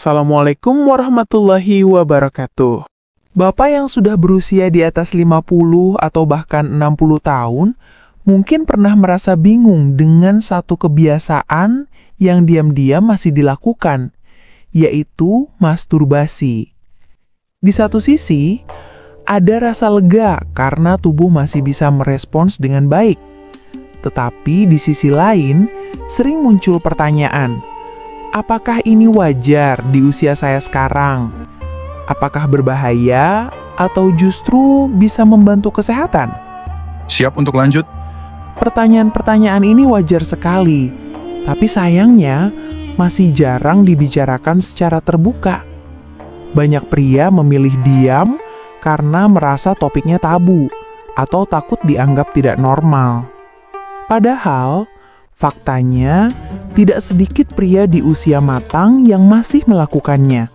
Assalamualaikum warahmatullahi wabarakatuh. Bapak yang sudah berusia di atas 50 atau bahkan 60 tahun mungkin pernah merasa bingung dengan satu kebiasaan yang diam-diam masih dilakukan, yaitu masturbasi. Di satu sisi, ada rasa lega karena tubuh masih bisa merespons dengan baik. Tetapi di sisi lain, sering muncul pertanyaan, apakah ini wajar di usia saya sekarang? Apakah berbahaya atau justru bisa membantu kesehatan? Siap untuk lanjut? Pertanyaan-pertanyaan ini wajar sekali, tapi sayangnya masih jarang dibicarakan secara terbuka. Banyak pria memilih diam karena merasa topiknya tabu atau takut dianggap tidak normal. Padahal, faktanya, tidak sedikit pria di usia matang yang masih melakukannya.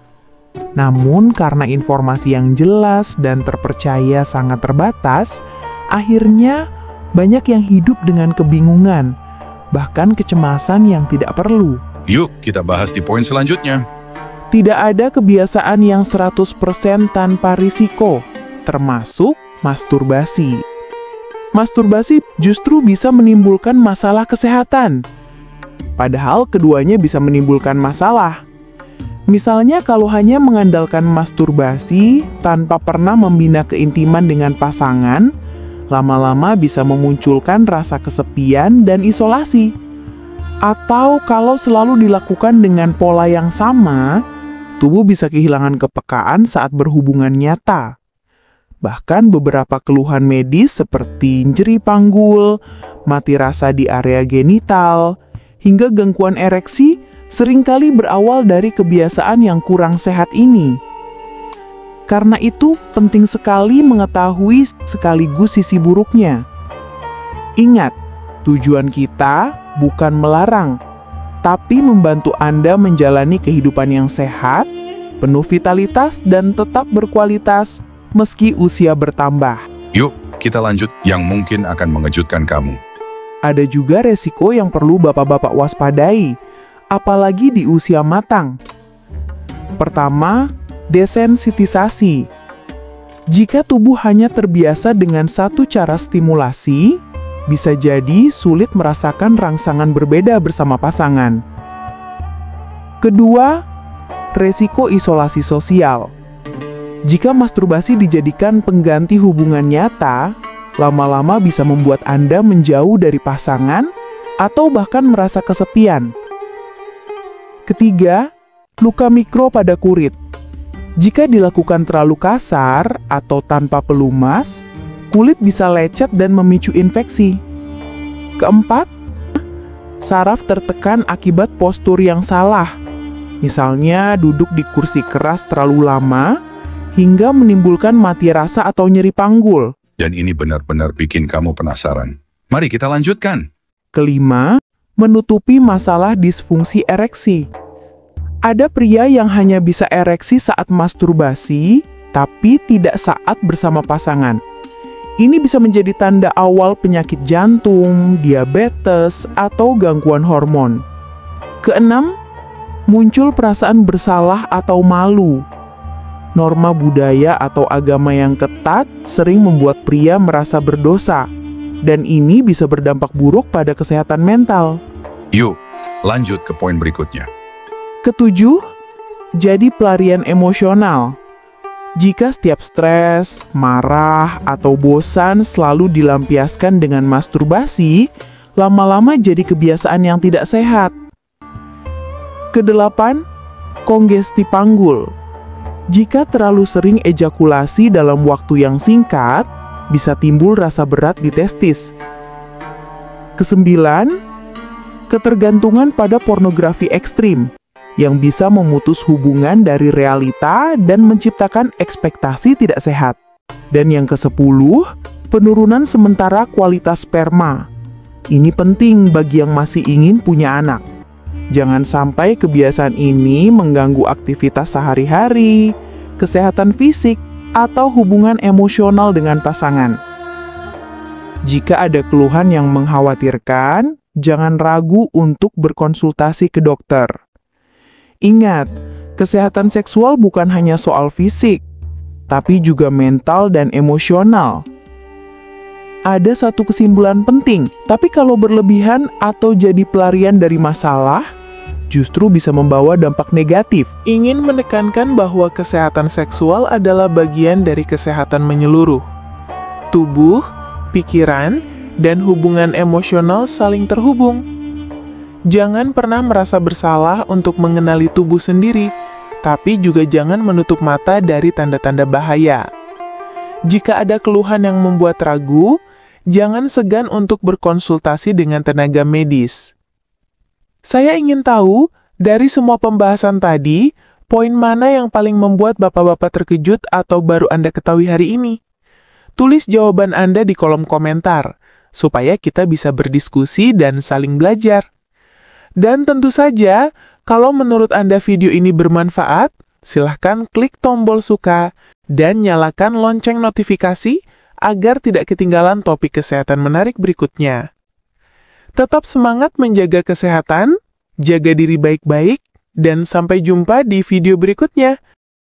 Namun, karena informasi yang jelas dan terpercaya sangat terbatas, akhirnya banyak yang hidup dengan kebingungan, bahkan kecemasan yang tidak perlu. Yuk, kita bahas di poin selanjutnya. Tidak ada kebiasaan yang 100% tanpa risiko, termasuk masturbasi. Masturbasi justru bisa menimbulkan masalah kesehatan. Padahal keduanya bisa menimbulkan masalah. Misalnya kalau hanya mengandalkan masturbasi tanpa pernah membina keintiman dengan pasangan, lama-lama bisa memunculkan rasa kesepian dan isolasi. Atau kalau selalu dilakukan dengan pola yang sama, tubuh bisa kehilangan kepekaan saat berhubungan nyata. Bahkan beberapa keluhan medis seperti nyeri panggul, mati rasa di area genital, hingga gangguan ereksi seringkali berawal dari kebiasaan yang kurang sehat ini. Karena itu, penting sekali mengetahui sekaligus sisi buruknya. Ingat, tujuan kita bukan melarang, tapi membantu Anda menjalani kehidupan yang sehat, penuh vitalitas, dan tetap berkualitas meski usia bertambah. Yuk, kita lanjut yang mungkin akan mengejutkan kamu. Ada juga resiko yang perlu bapak-bapak waspadai, apalagi di usia matang. Pertama, desensitisasi. Jika tubuh hanya terbiasa dengan satu cara stimulasi, bisa jadi sulit merasakan rangsangan berbeda bersama pasangan. Kedua, resiko isolasi sosial. Jika masturbasi dijadikan pengganti hubungan nyata, lama-lama bisa membuat Anda menjauh dari pasangan atau bahkan merasa kesepian. Ketiga, luka mikro pada kulit. Jika dilakukan terlalu kasar atau tanpa pelumas, kulit bisa lecet dan memicu infeksi. Keempat, saraf tertekan akibat postur yang salah. Misalnya duduk di kursi keras terlalu lama, hingga menimbulkan mati rasa atau nyeri panggul. Dan ini benar-benar bikin kamu penasaran. Mari kita lanjutkan. Kelima, menutupi masalah disfungsi ereksi. Ada pria yang hanya bisa ereksi saat masturbasi, tapi tidak saat bersama pasangan. Ini bisa menjadi tanda awal penyakit jantung, diabetes, atau gangguan hormon. Keenam, muncul perasaan bersalah atau malu. Norma budaya atau agama yang ketat sering membuat pria merasa berdosa, dan ini bisa berdampak buruk pada kesehatan mental. Yuk, lanjut ke poin berikutnya. Ketujuh, jadi pelarian emosional. Jika setiap stres, marah, atau bosan selalu dilampiaskan dengan masturbasi, lama-lama jadi kebiasaan yang tidak sehat. Kedelapan, kongesti panggul. Jika terlalu sering ejakulasi dalam waktu yang singkat, bisa timbul rasa berat di testis. Kesembilan, ketergantungan pada pornografi ekstrim, yang bisa memutus hubungan dari realita dan menciptakan ekspektasi tidak sehat. Dan yang ke-10, penurunan sementara kualitas sperma. Ini penting bagi yang masih ingin punya anak. Jangan sampai kebiasaan ini mengganggu aktivitas sehari-hari, kesehatan fisik, atau hubungan emosional dengan pasangan. Jika ada keluhan yang mengkhawatirkan, jangan ragu untuk berkonsultasi ke dokter. Ingat, Kesehatan seksual bukan hanya soal fisik, tapi juga mental dan emosional. Ada satu kesimpulan penting, tapi kalau berlebihan atau jadi pelarian dari masalah, justru bisa membawa dampak negatif. Ingin menekankan bahwa kesehatan seksual adalah bagian dari kesehatan menyeluruh. Tubuh, pikiran, dan hubungan emosional saling terhubung. Jangan pernah merasa bersalah untuk mengenali tubuh sendiri, tapi juga jangan menutup mata dari tanda-tanda bahaya. Jika ada keluhan yang membuat ragu, jangan segan untuk berkonsultasi dengan tenaga medis. Saya ingin tahu, dari semua pembahasan tadi, poin mana yang paling membuat bapak-bapak terkejut atau baru Anda ketahui hari ini? Tulis jawaban Anda di kolom komentar, supaya kita bisa berdiskusi dan saling belajar. Dan tentu saja, kalau menurut Anda video ini bermanfaat, silahkan klik tombol suka dan nyalakan lonceng notifikasi agar tidak ketinggalan topik kesehatan menarik berikutnya. Tetap semangat menjaga kesehatan, jaga diri baik-baik, dan sampai jumpa di video berikutnya.